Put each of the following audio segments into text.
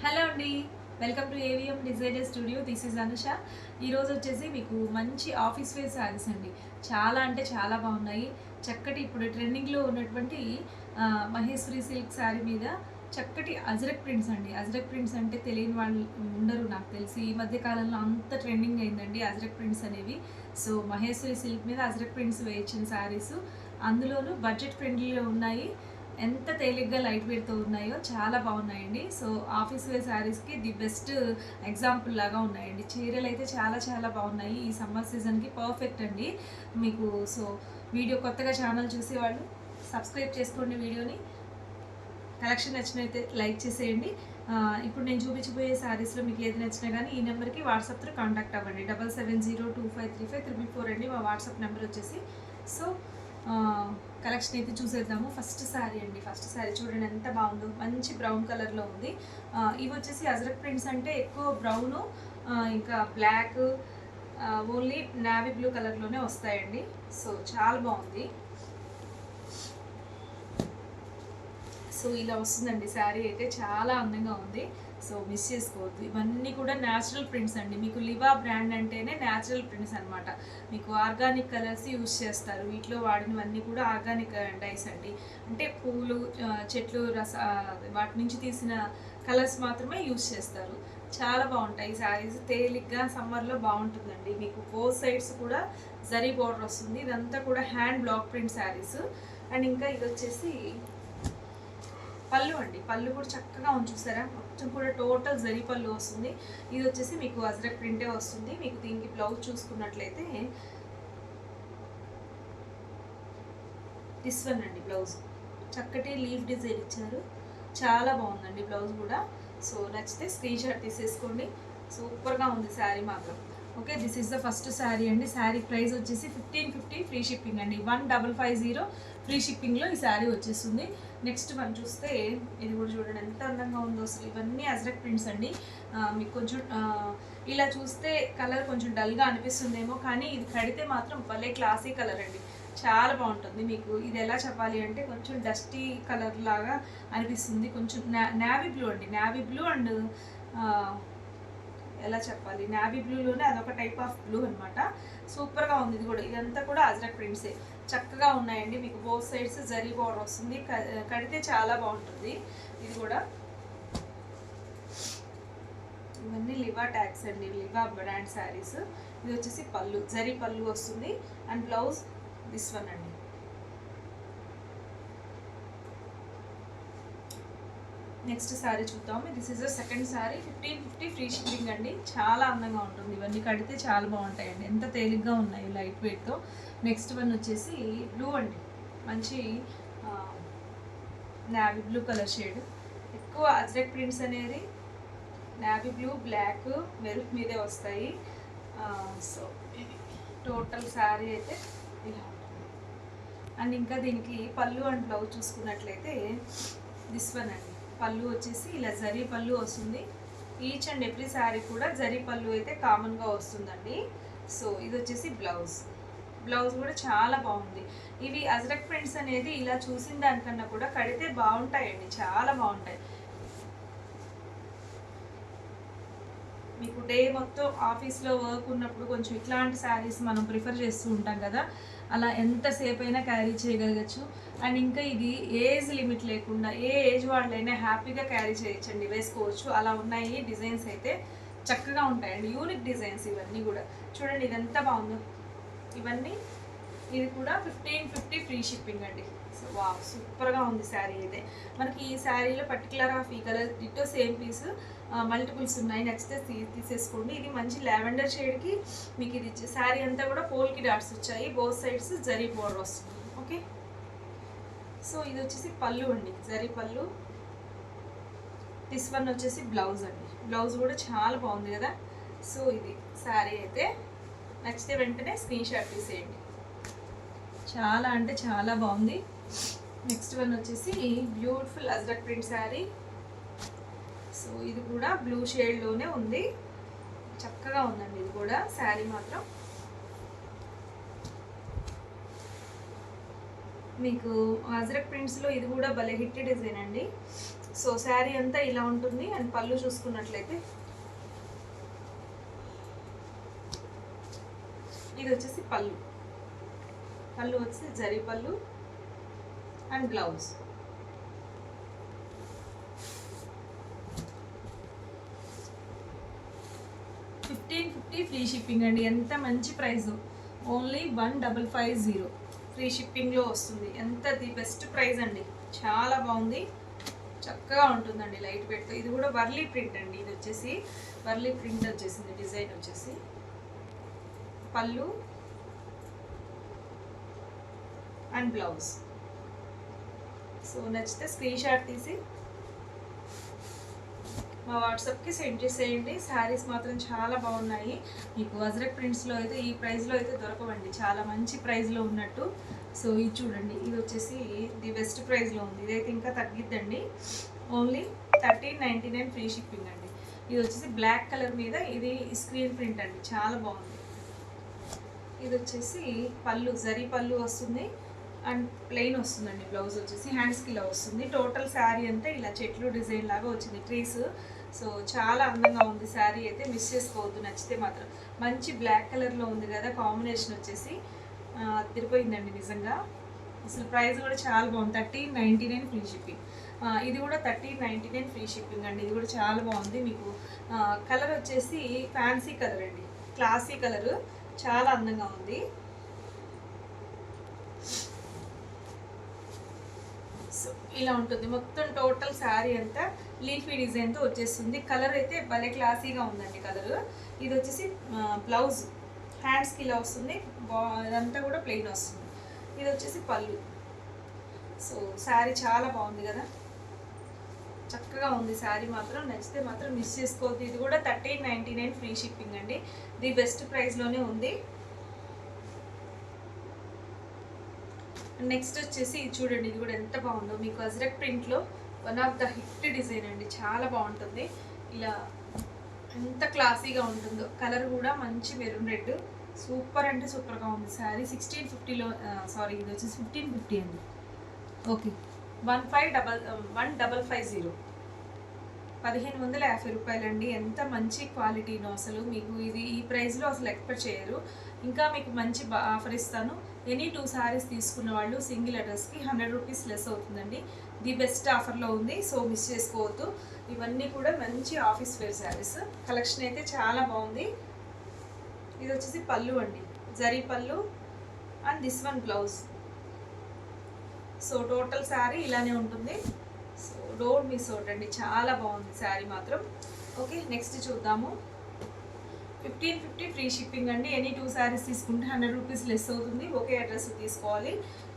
Hello అండి, welcome to AVM designer studio. This is Anusha. ఈరోజు వచ్చేసి మీకు మంచి ఆఫీస్ వేర్ శారీస్ అండి. చాలా అంటే చాలా బాగున్నాయి. చక్కటి ఇప్పుడు ట్రెండింగ్లో ఉన్నటువంటి మహేశ్వరి సిల్క్ శారీ మీద చక్కటి అజ్రక్ ప్రింట్స్ అండి. అజ్రక్ ప్రింట్స్ అంటే తెలియని వాళ్ళు ఉండరు నాకు తెలిసి. ఈ మధ్య కాలంలో అంత ట్రెండింగ్ అయిందండి అజ్రక్ ప్రింట్స్ అనేవి. సో మహేశ్వరి సిల్క్ మీద అజ్రక్ ప్రింట్స్ వేయించిన శారీస్, అందులోనూ బడ్జెట్ ఫ్రెండ్లీలో ఉన్నాయి. ఎంత తేలిగ్గా లైట్ వెయిట్తో ఉన్నాయో చాలా బాగున్నాయండి. సో ఆఫీస్ వేర్ శారీస్కి ది బెస్ట్ ఎగ్జాంపుల్ లాగా ఉన్నాయండి. చీరలు అయితే చాలా చాలా బాగున్నాయి. ఈ సమ్మర్ సీజన్కి పర్ఫెక్ట్ అండి మీకు. సో వీడియో కొత్తగా ఛానల్ చూసేవాళ్ళు సబ్స్క్రైబ్ చేసుకోండి వీడియోని. కలెక్షన్ నచ్చినైతే లైక్ చేసేయండి. ఇప్పుడు నేను చూపించబోయే శారీస్లో మీకు ఏది నచ్చినా కానీ ఈ నెంబర్కి వాట్సాప్ త్రూ కాంటాక్ట్ అవ్వండి. 7702535334 అండి మా వాట్సాప్ నెంబర్ వచ్చేసి. సో కలెక్షన్ అయితే చూసేద్దాము. ఫస్ట్ శారీ అండి. ఫస్ట్ శారీ చూడండి ఎంత బాగుందో, మంచి బ్రౌన్ కలర్లో ఉంది. ఇవి వచ్చేసి అజ్రక్ ప్రింట్స్ అంటే ఎక్కువ బ్రౌను ఇంకా బ్లాక్, ఓన్లీ నావీ బ్లూ కలర్లోనే వస్తాయండి. సో చాలా బాగుంది. సో ఇలా వస్తుందండి శారీ అయితే, చాలా అందంగా ఉంది. సో మిస్ చేసుకోవద్దు. ఇవన్నీ కూడా న్యాచురల్ ప్రింట్స్ అండి. మీకు లివా బ్రాండ్ అంటేనే న్యాచురల్ ప్రింట్స్ అనమాట. మీకు ఆర్గానిక్ కలర్స్ యూజ్ చేస్తారు. వీటిలో వాడినవన్నీ కూడా ఆర్గానిక్ డైస్ అండి. అంటే పూలు, చెట్లు వాటి నుంచి తీసిన కలర్స్ మాత్రమే యూజ్ చేస్తారు. చాలా బాగుంటాయి శారీస్. తేలిగ్గా సమ్మర్లో బాగుంటుందండి. మీకు బోత్ సైడ్స్ కూడా జరీ బోర్డర్ వస్తుంది. ఇదంతా కూడా hand black print saris. And ఇంకా ఇది వచ్చేసి పళ్ళు అండి. పళ్ళు కూడా చక్కగా ఉంది చూసారా, మొత్తం కూడా టోటల్ జరీ పళ్ళు వస్తుంది. ఇది వచ్చేసి మీకు అజ్రక్ ప్రింటే వస్తుంది. మీకు దీనికి బ్లౌజ్ చూసుకున్నట్లయితే దిస్ వన్ అండి. బ్లౌజ్ చక్కటి లీఫ్ డిజైన్ ఇచ్చారు, చాలా బాగుందండి బ్లౌజ్ కూడా. సో నచ్చితే స్క్రీన్ షాట్ తీసేసుకోండి. సూపర్గా ఉంది శారీ మాత్రం. Okay, this is the first sari అండి. శారీ ప్రైస్ వచ్చేసి 1550 ఫ్రీ షిప్పింగ్ అండి. 1550 ఫ్రీ షిప్పింగ్లో ఈ శారీ వచ్చేస్తుంది. నెక్స్ట్ మనం చూస్తే ఇది కూడా చూడండి ఎంత అందంగా ఉందో అసలు. ఇవన్నీ అజ్రక్ ప్రింట్స్ అండి. మీకు కొంచెం ఇలా చూస్తే కలర్ కొంచెం డల్గా అనిపిస్తుందేమో, కానీ ఇది కడితే మాత్రం భలే క్లాసీ కలర్ అండి. చాలా బాగుంటుంది. మీకు ఇది ఎలా చెప్పాలి అంటే కొంచెం డస్టీ కలర్ లాగా అనిపిస్తుంది. కొంచెం నావీ బ్లూ అండి. నావీ బ్లూ అండ్ ఎలా చెప్పాలి, నావీ బ్లూలోనే అదొక టైప్ ఆఫ్ బ్లూ అనమాట. సూపర్గా ఉంది. ఇది కూడా ఇదంతా కూడా అజ్రక్ ప్రింట్సే, చక్కగా ఉన్నాయండి. మీకు బోత్ సైడ్స్ జరీ బోర్డర్ వస్తుంది. కడితే చాలా బాగుంటుంది. ఇది కూడా ఇవన్నీ లివా ట్యాగ్స్ అండి, లివా బ్రాండ్ శారీస్. ఇది వచ్చేసి పళ్ళు, జరీ పళ్ళు వస్తుంది. అండ్ బ్లౌజ్ దిస్ వన్ అండి. నెక్స్ట్ శారీ చూద్దాము. This is the second sari. 1550 free shipping అండి. చాలా అందంగా ఉంటుంది. ఇవన్నీ కడితే చాలా బాగుంటాయండి. ఎంత తేలిగ్గా ఉన్నాయి లైట్ వెయిట్తో. నెక్స్ట్ వన్ వచ్చేసి బ్లూ అండి. మంచి నావీ బ్లూ కలర్ షేడ్. ఎక్కువ అజ్రక్ ప్రింట్స్ అనేది నావీ బ్లూ, బ్లాక్, మెరూన్ మీదే వస్తాయి. సో టోటల్ శారీ అయితే ఇలా ఉంటుంది. అండ్ ఇంకా దీనికి పళ్ళు అండ్ బ్లౌజ్ చూసుకున్నట్లయితే దిస్ వన్ అండి. పళ్ళు వచ్చేసి ఇలా జరీ పళ్ళు వస్తుంది. ఈచ్ అండ్ ఎవ్రీ శారీ కూడా జరీ పళ్ళు అయితే కామన్గా వస్తుందండి. సో ఇది వచ్చేసి బ్లౌజ్. బ్లౌజ్ కూడా చాలా బాగుంది. ఇవి అజ్రక్ ప్రింట్స్ అనేది ఇలా చూసిన దానికన్నా కూడా కడితే బాగుంటాయండి, చాలా బాగుంటాయి. మీకు డే మొత్తం ఆఫీస్లో వర్క్ ఉన్నప్పుడు కొంచెం ఇట్లాంటి శారీస్ మనం ప్రిఫర్ చేస్తూ ఉంటాం కదా, అలా ఎంతసేపు అయినా క్యారీ చేయగలగచ్చు. అండ్ ఇంకా ఇది ఏజ్ లిమిట్ లేకుండా ఏ ఏజ్ వాళ్ళైనా హ్యాపీగా క్యారీ చేయొచ్చండి, వేసుకోవచ్చు. అలా ఉన్నాయి డిజైన్స్ అయితే, చక్కగా ఉంటాయండి. యూనిక్ డిజైన్స్ ఇవన్నీ కూడా. చూడండి ఇది ఎంత బాగుందో. ఇవన్నీ ఇది కూడా 1550 ఫ్రీ షిప్పింగ్ అండి. సో వావ్, సూపర్గా ఉంది శారీ అయితే. మనకి ఈ శారీలో పర్టికులర్ ఆఫ్ ఈ colour ditto same piece multiples ఉన్నాయి. నచ్చితే తీసేసుకోండి. ఇది మంచి లావెండర్ షేడ్కి మీకు ఇది శారీ అంతా కూడా పోల్కి డాట్స్ వచ్చాయి. బోత్ సైడ్స్ జరీ బోర్డర్ వస్తుంది. ఓకే, సో ఇది వచ్చేసి పళ్ళు అండి, జరీ పళ్ళు. దిస్ వన్ వచ్చేసి బ్లౌజ్ అండి. బ్లౌజ్ కూడా చాలా బాగుంది కదా. సో ఇది శారీ అయితే. నచ్చితే వెంటనే స్క్రీన్ షాట్ తీసేయండి. చాలా అంటే చాలా బాగుంది. నెక్స్ట్ వన్ వచ్చేసి beautiful ajrak print sari. So ఇది కూడా బ్లూ షేడ్లోనే ఉంది, చక్కగా ఉందండి ఇది కూడా శారీ మాత్రం. మీకు అజ్రక్ ప్రింట్స్లో ఇది కూడా భలే హిట్ డిజైన్ అండి. సో శారీ అంతా ఇలా ఉంటుంది. అండ్ పళ్ళు చూసుకున్నట్లయితే ఇది వచ్చేసి పళ్ళు వచ్చి జరీ పళ్ళు అండ్ బ్లౌజ్. $1550 ఫ్రీ షిప్పింగ్ అండి. ఎంత మంచి ప్రైస్, ఓన్లీ 1550 ఫ్రీ షిప్పింగ్లో వస్తుంది. ఎంత ది బెస్ట్ ప్రైస్ అండి, చాలా బాగుంది, చక్కగా ఉంటుందండి లైట్ వెయిట్తో. ఇది కూడా వర్లీ ప్రింట్ అండి. ఇది వచ్చేసి వర్లీ ప్రింట్ వచ్చేసింది. డిజైన్ వచ్చేసి పళ్ళు అండ్ బ్లౌజ్. సో నచ్చితే స్క్రీన్ షాట్ తీసి మా వాట్సాప్కి సెండ్ చేసేయండి. శారీస్ మాత్రం చాలా బాగున్నాయి. మీకు అజ్రక్ ప్రింట్స్లో అయితే ఈ ప్రైస్లో అయితే దొరకవండి, చాలా మంచి ప్రైస్లో ఉన్నట్టు. సో ఇది చూడండి, ఇది వచ్చేసి ది బెస్ట్ ప్రైస్లో ఉంది. ఇదైతే ఇంకా తగ్గిద్దండి, ఓన్లీ 1399 ఫ్రీ షిప్పింగ్ అండి. ఇది వచ్చేసి బ్లాక్ కలర్ మీద ఇది స్క్రీన్ ప్రింట్ అండి, చాలా బాగుంది. ఇది వచ్చేసి పళ్ళు, జరీ పళ్ళు వస్తుంది అండ్ ప్లెయిన్ వస్తుందండి. బ్లౌజ్ వచ్చేసి హ్యాండ్స్కి ఇలా వస్తుంది. టోటల్ శారీ అంతా ఇలా చెట్లు డిజైన్ లాగా వచ్చింది, ట్రీస్. సో చాలా అందంగా ఉంది శారీ అయితే, మిస్ చేసుకోవద్దు. నచ్చితే మాత్రం మంచి బ్లాక్ కలర్లో ఉంది కదా, కాంబినేషన్ వచ్చేసి తిరిపోయిందండి నిజంగా. అసలు ప్రైస్ కూడా చాలా బాగుంది, 1399 ఫ్రీ షిప్పింగ్. ఇది కూడా 1399 ఫ్రీ షిప్పింగ్ అండి. ఇది కూడా చాలా బాగుంది. మీకు కలర్ వచ్చేసి ఫ్యాన్సీ కలర్ అండి, క్లాసీ కలర్, చాలా అందంగా ఉంది. సో ఇలా ఉంటుంది మొత్తం టోటల్ శారీ అంతా లీఫీ డిజైన్తో వచ్చేస్తుంది. కలర్ అయితే భలే క్లాసీగా ఉందండి కలర్. ఇది వచ్చేసి బ్లౌజ్ హ్యాండ్స్కి ఇలా వస్తుంది, ఇదంతా కూడా ప్లెయిన్ వస్తుంది. ఇది వచ్చేసి పళ్ళు. సో శారీ చాలా బాగుంది కదా, చక్కగా ఉంది శారీ మాత్రం. నచ్చితే మాత్రం మిస్ చేసుకోవద్దు. ఇది కూడా 1399 ఫ్రీ షిప్పింగ్ అండి, ది బెస్ట్ ప్రైస్లోనే ఉంది. నెక్స్ట్ వచ్చేసి ఇది చూడండి, ఇది కూడా ఎంత బాగుందో. మీకు అజ్రక్ ప్రింట్లో one of the hit design అండి, చాలా బాగుంటుంది. ఇలా ఎంత క్లాసీగా ఉంటుందో. కలర్ కూడా మంచి మెరూన్ రెడ్, సూపర్ అంటే సూపర్గా ఉంది శారీ. 1650లో సారీ, ఇది వచ్చేసి 1550 అండి. ఓకే, 1550 1550 రూపాయలండి. ఎంత మంచి క్వాలిటీనో అసలు, మీకు ఇది ఈ ప్రైస్లో అసలు ఎక్స్పెక్ట్ చేయరు. ఇంకా మీకు మంచి ఆఫర్ ఇస్తాను. ఎనీ 2 శారీస్ తీసుకున్న వాళ్ళు సింగిల్ అడ్రస్కి 100 రూపీస్ లెస్ అవుతుందండి. ది బెస్ట్ ఆఫర్లో ఉంది, సో మిస్ చేసుకోవద్దు. ఇవన్నీ కూడా మంచి ఆఫీస్ వేర్ శారీస్. కలెక్షన్ అయితే చాలా బాగుంది. ఇది వచ్చేసి పళ్ళు అండి, జరీ పళ్ళు and this one blouse. So total sari ఇలానే ఉంటుంది. సో డోంట్ మిస్ అవుట్ అండి, చాలా బాగుంది శారీ మాత్రం. ఓకే, నెక్స్ట్ చూద్దాము. 1550 ఫ్రీ షిప్పింగ్ అండి. ఎనీ 2 శారీస్ తీసుకుంటే 100 రూపీస్ లెస్ అవుతుంది. ఒకే అడ్రస్ తీసుకోవాలి.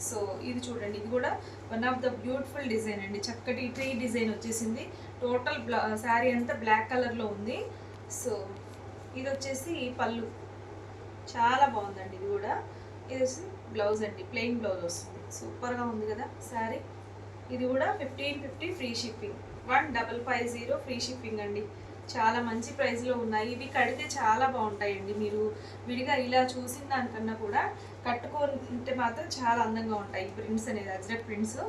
సో ఇది చూడండి, ఇది కూడా one of the beautiful design అండి, చక్కటి ట్రీ డిజైన్ వచ్చేసింది. టోటల్ శారీ అంతా బ్లాక్ కలర్లో ఉంది. సో ఇది వచ్చేసి పళ్ళు, చాలా బాగుందండి ఇది కూడా. ఇది వచ్చేసి బ్లౌజ్ అండి, ప్లెయిన్ బ్లౌజ్ వస్తుంది. సూపర్గా ఉంది కదా శారీ. ఇది కూడా 1550 ఫ్రీ షిప్పింగ్, 1550 ఫ్రీ షిప్పింగ్ అండి. చాలా మంచి ప్రైస్లో ఉన్నాయి. ఇవి కడితే చాలా బాగుంటాయండి. మీరు విడిగా ఇలా చూసిన దానికన్నా కూడా కట్టుకుంటే మాత్రం చాలా అందంగా ఉంటాయి ఈ ప్రింట్స్ అనేది, ajrak prints.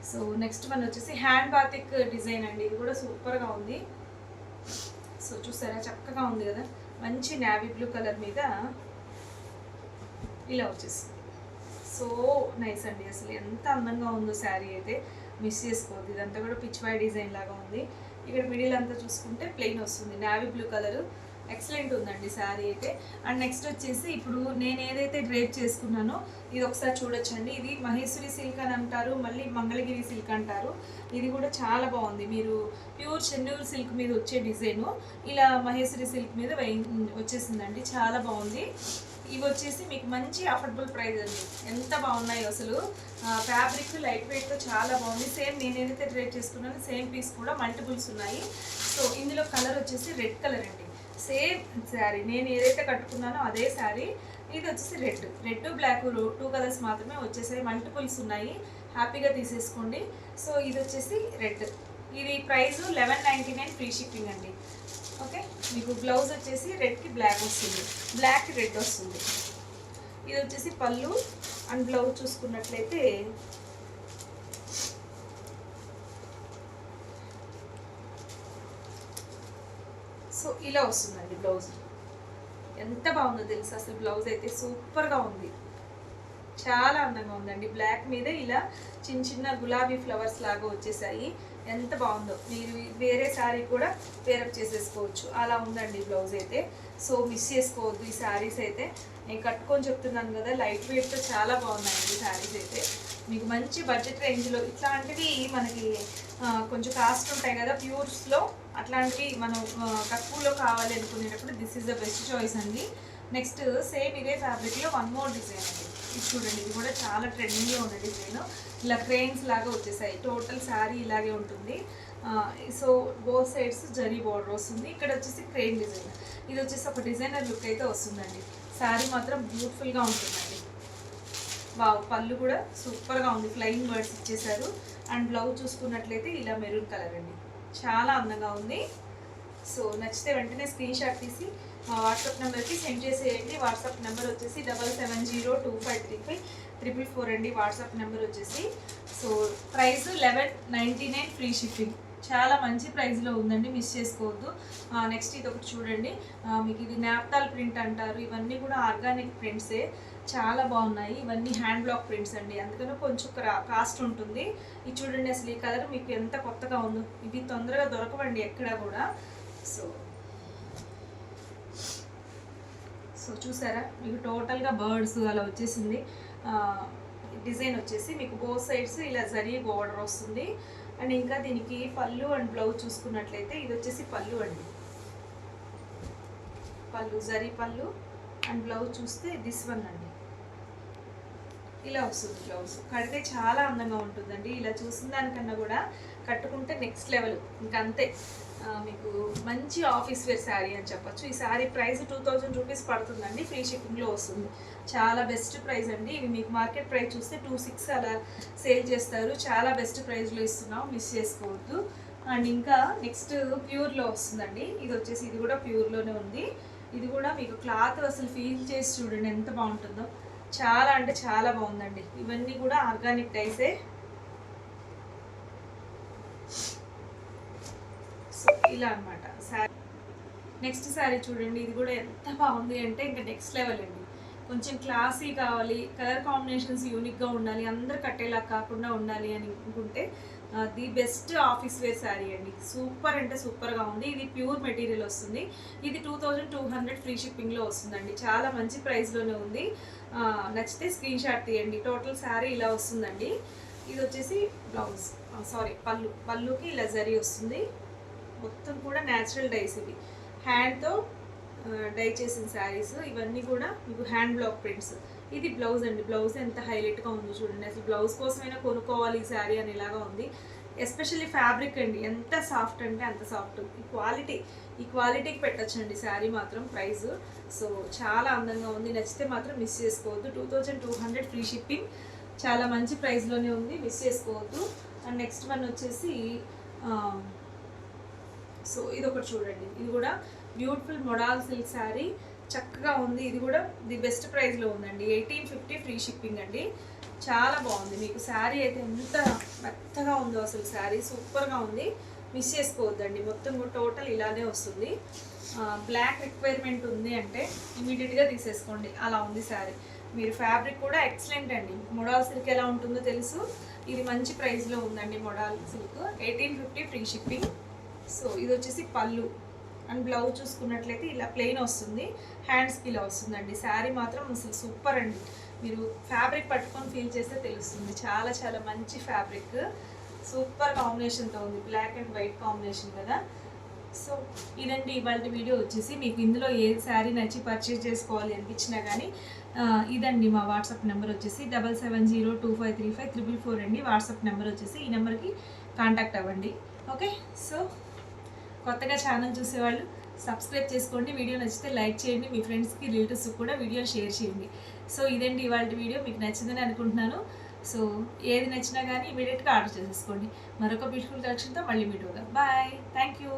So next one వచ్చేసి హ్యాండ్ బాతిక్ డిజైన్ అండి. ఇది కూడా సూపర్గా ఉంది. సో చూసారా, చక్కగా ఉంది కదా, మంచి నావీ బ్లూ కలర్ మీద ఇలా వచ్చేసింది. సో నైస్ అండి, అసలు ఎంత అందంగా ఉందో శారీ అయితే, మిస్ చేసుకోవద్దు. ఇదంతా కూడా పిచ్వాయ్ డిజైన్ లాగా ఉంది. ఇక్కడ మిడిల్ అంతా చూసుకుంటే ప్లెయిన్ వస్తుంది, నావీ బ్లూ కలర్. ఎక్సలెంట్ ఉందండి శారీ అయితే. అండ్ నెక్స్ట్ వచ్చేసి ఇప్పుడు నేను ఏదైతే డ్రేప్ చేసుకున్నానో ఇది ఒకసారి చూడొచ్చండి. ఇది మహేశ్వరి సిల్క్ అని అంటారు, మళ్ళీ మంగళగిరి సిల్క్ అంటారు. ఇది కూడా చాలా బాగుంది. మీరు ప్యూర్ చెన్నూరు సిల్క్ మీద వచ్చే డిజైను ఇలా మహేశ్వరి సిల్క్ మీద వచ్చేసిందండి, చాలా బాగుంది. ఇవి వచ్చేసి మీకు మంచి అఫోర్డబుల్ ప్రైస్ అండి, ఎంత బాగున్నాయి అసలు. ఫ్యాబ్రిక్ లైట్ వెయిట్తో చాలా బాగుంది. సేమ్ నేను ఏదైతే డ్రేప్ చేసుకున్నానో సేమ్ పీస్ కూడా మల్టిపుల్స్ ఉన్నాయి. సో ఇందులో కలర్ వచ్చేసి రెడ్ కలర్ అండి, సేమ్ శారీ నేను ఏదైతే కట్టుకున్నానో అదే శారీ. ఇది వచ్చేసి రెడ్ బ్లాక్ 2 కలర్స్ మాత్రమే వచ్చేసాయి, మల్టిపుల్స్ ఉన్నాయి, హ్యాపీగా తీసేసుకోండి. సో ఇది వచ్చేసి రెడ్, ఇది ప్రైస్ 1199 ఫ్రీ షిప్పింగ్ అండి. ఓకే, మీకు బ్లౌజ్ వచ్చేసి రెడ్కి బ్లాక్ వస్తుంది, బ్లాక్కి రెడ్ వస్తుంది. ఇది వచ్చేసి పళ్ళు అండ్ బ్లౌజ్ చూసుకున్నట్లయితే సో ఇలా వస్తుందండి బ్లౌజ్. ఎంత బాగుందో తెలుసు అసలు, బ్లౌజ్ అయితే సూపర్గా ఉంది, చాలా అందంగా ఉందండి. బ్లాక్ మీద ఇలా చిన్న చిన్న గులాబీ ఫ్లవర్స్ లాగా వచ్చేసాయి, ఎంత బాగుందో. మీరు వేరే శారీ కూడా పేరప్ చేసేసుకోవచ్చు, అలా ఉందండి బ్లౌజ్ అయితే. సో మిస్ చేసుకోవద్దు ఈ శారీస్ అయితే. నేను కట్టుకొని చెప్తున్నాను కదా, లైట్ వెయిట్తో చాలా బాగున్నాయండి శారీస్ అయితే. మీకు మంచి బడ్జెట్ రేంజ్లో ఇట్లాంటివి మనకి కొంచెం కాస్ట్ ఉంటాయి కదా ప్యూర్స్లో, అట్లాంటివి మనం తక్కువలో కావాలి అనుకునేటప్పుడు this is the best choice అండి. నెక్స్ట్ సేమ్ ఇదే ఫ్యాబ్రిక్లో వన్ మోర్ డిజైన్ అండి. ఇది చూడండి, ఇది కూడా చాలా ట్రెండింగ్లో ఉన్న డిజైన్. ఇలా క్రెయిన్స్ లాగా వచ్చేసాయి, టోటల్ శారీ ఇలాగే ఉంటుంది. So both sides zari border వస్తుంది. ఇక్కడ వచ్చేసి క్రెయిన్ డిజైన్, ఇది వచ్చేసి ఒక డిజైనర్ లుక్ అయితే వస్తుందండి. శారీ మాత్రం బ్యూటిఫుల్గా ఉంటుందండి. వావ్, పళ్ళు కూడా సూపర్గా ఉంది, ఫ్లయింగ్ బర్డ్స్ ఇచ్చేసారు. అండ్ బ్లౌజ్ చూసుకున్నట్లయితే ఇలా మెరూన్ కలర్ అండి, చాలా అందంగా ఉంది. సో నచ్చితే వెంటనే స్క్రీన్ షాట్ తీసి మా వాట్సాప్ నెంబర్కి సెండ్ చేసేయండి. వాట్సాప్ నెంబర్ వచ్చేసి 7702535444 అండి వాట్సాప్ నెంబర్ వచ్చేసి. సో ప్రైస్ 1199 ఫ్రీ షిప్పింగ్, చాలా మంచి ప్రైస్లో ఉందండి, మిస్ చేసుకోవద్దు. నెక్స్ట్ ఇది ఒకటి చూడండి, మీకు ఇది నాప్తాల్ ప్రింట్ అంటారు. ఇవన్నీ కూడా ఆర్గానిక్ ప్రింట్సే, చాలా బాగున్నాయి. ఇవన్నీ హ్యాండ్ బ్లాక్ ప్రింట్స్ అండి, అందుకని కొంచెం కాస్ట్ ఉంటుంది. ఇది చూడండి, అసలు ఈ కలర్ మీకు ఎంత కొత్తగా ఉందో. ఇవి తొందరగా దొరకవండి ఎక్కడా కూడా. సో చూసారా, మీకు టోటల్గా బర్డ్స్ అలా వచ్చేసింది. డిజైన్ వచ్చేసి మీకు బోత్ సైడ్స్ ఇలా జరీ బోర్డర్ వస్తుంది. అండ్ ఇంకా దీనికి పళ్ళు అండ్ బ్లౌజ్ చూసుకున్నట్లయితే ఇది వచ్చేసి పళ్ళు అండి, పళ్ళు జరీ పళ్ళు. అండ్ బ్లౌజ్ చూస్తే దిస్ వన్ అండి, ఇలా వస్తుంది బ్లౌజ్. కడితే చాలా అందంగా ఉంటుందండి, ఇలా చూసిన దానికన్నా కూడా కట్టుకుంటే నెక్స్ట్ లెవెల్. ఇంకంతే, మీకు మంచి ఆఫీస్ వేర్ శారీ అని చెప్పొచ్చు. ఈ శారీ ప్రైస్ 2000 రూపీస్ పడుతుందండి, ఫ్రీ షిప్పింగ్లో వస్తుంది. చాలా బెస్ట్ ప్రైస్ అండి. ఇవి మీకు మార్కెట్ ప్రైస్ చూస్తే 26 అలా సేల్ చేస్తారు, చాలా బెస్ట్ ప్రైస్లో ఇస్తున్నాం, మిస్ చేసుకోవద్దు. అండ్ ఇంకా నెక్స్ట్ ప్యూర్లో వస్తుందండి. ఇది వచ్చేసి ఇది కూడా ప్యూర్లోనే ఉంది. ఇది కూడా మీకు క్లాత్ అసలు ఫీల్ చేసి చూడండి ఎంత బాగుంటుందో, చాలా అంటే చాలా బాగుందండి. ఇవన్నీ కూడా ఆర్గానిక్ డైసే. సో ఇలా అనమాట శారీ. నెక్స్ట్ శారీ చూడండి, ఇది కూడా ఎంత బాగుంది అంటే ఇంకా నెక్స్ట్ లెవెల్ అండి. కొంచెం క్లాసీ కావాలి, కలర్ కాంబినేషన్స్ యూనిక్గా ఉండాలి, అందరు కట్టేలా కాకుండా ఉండాలి అని అనుకుంటే the best office wear sari అండి. సూపర్ అంటే సూపర్గా ఉంది. ఇది ప్యూర్ మెటీరియల్ వస్తుంది. ఇది 2200 ఫ్రీ షిప్పింగ్లో వస్తుందండి, చాలా మంచి ప్రైస్లోనే ఉంది. నచ్చితే స్క్రీన్ షాట్ తీయండి. టోటల్ శారీ ఇలా వస్తుందండి. ఇది వచ్చేసి బ్లౌజ్, పళ్ళుకి ఇలా జరీ వస్తుంది. మొత్తం కూడా న్యాచురల్ డైస్, ఇవి హ్యాండ్తో డై చేసిన శారీస్. ఇవన్నీ కూడా మీకు హ్యాండ్ బ్లాక్ ప్రింట్స్. ఇది బ్లౌజ్ అండి, బ్లౌజ్ ఎంత హైలైట్గా ఉందో చూడండి. అసలు బ్లౌజ్ కోసమైనా కొనుక్కోవాలి ఈ శారీ అని ఇలాగా ఉంది. ఎస్పెషల్లీ ఫ్యాబ్రిక్ అండి, ఎంత సాఫ్ట్ అంటే అంత సాఫ్ట్. ఈ క్వాలిటీకి పెట్టచ్చండి శారీ మాత్రం ప్రైస్. సో చాలా అందంగా ఉంది, నచ్చితే మాత్రం మిస్ చేసుకోవద్దు. 2200 ఫ్రీ షిప్పింగ్, చాలా మంచి ప్రైస్లోనే ఉంది, మిస్ చేసుకోవద్దు. అండ్ నెక్స్ట్ వన్ వచ్చేసి సో ఇది ఒకటి చూడండి, ఇది కూడా బ్యూటిఫుల్ మొడాల్ సిల్క్ శారీ, చక్కగా ఉంది. ఇది కూడా ది బెస్ట్ ప్రైస్లో ఉందండి, 1850 ఫ్రీ షిప్పింగ్ అండి. చాలా బాగుంది, మీకు శారీ అయితే ఎంత మెత్తగా ఉందో అసలు, శారీ సూపర్గా ఉంది, మిస్ చేసుకోవద్దండి. మొత్తం కూడా టోటల్ ఇలానే వస్తుంది. బ్లాక్ రిక్వైర్మెంట్ ఉంది అంటే ఇమీడియట్గా తీసేసుకోండి, అలా ఉంది శారీ. మీరు ఫ్యాబ్రిక్ కూడా ఎక్సలెంట్ అండి. మొడాల్ సిల్క్ ఎలా ఉంటుందో తెలుసు, ఇది మంచి ప్రైస్లో ఉందండి. Modal silk 1850 free shipping. So ఇది వచ్చేసి పళ్ళు అండ్ బ్లౌజ్ చూసుకున్నట్లయితే ఇలా ప్లెయిన్ వస్తుంది, హ్యాండ్స్కి ఇలా వస్తుందండి. శారీ మాత్రం అసలు సూపర్ అండి, మీరు ఫ్యాబ్రిక్ పట్టుకొని ఫీల్ చేస్తే తెలుస్తుంది. చాలా చాలా మంచి ఫ్యాబ్రిక్, సూపర్ కాంబినేషన్తో ఉంది, బ్లాక్ అండ్ వైట్ కాంబినేషన్ కదా. సో ఇదండి ఇవాళ వీడియో వచ్చేసి. మీకు ఇందులో ఏ శారీ నచ్చి పర్చేజ్ చేసుకోవాలి అనిపించినా కానీ ఇదండి మా వాట్సాప్ నెంబర్ వచ్చేసి 7702535444 అండి వాట్సాప్ నెంబర్ వచ్చేసి. ఈ నెంబర్కి కాంటాక్ట్ అవ్వండి. ఓకే, సో కొత్తగా ఛానల్ చూసేవాళ్ళు సబ్స్క్రైబ్ చేసుకోండి, వీడియో నచ్చితే లైక్ చేయండి, మీ ఫ్రెండ్స్కి రిలేటివ్స్కి కూడా వీడియో షేర్ చేయండి. సో ఇదండి ఇవాళ వీడియో, మీకు నచ్చిందని అనుకుంటున్నాను. సో ఏది నచ్చినా కానీ ఇమీడియట్గా ఆర్డర్ చేసేసుకోండి. మరొక బ్యూటిఫుల్ కలెక్షన్తో మళ్ళీ మీట్ అవుతాం. Bye, thank you.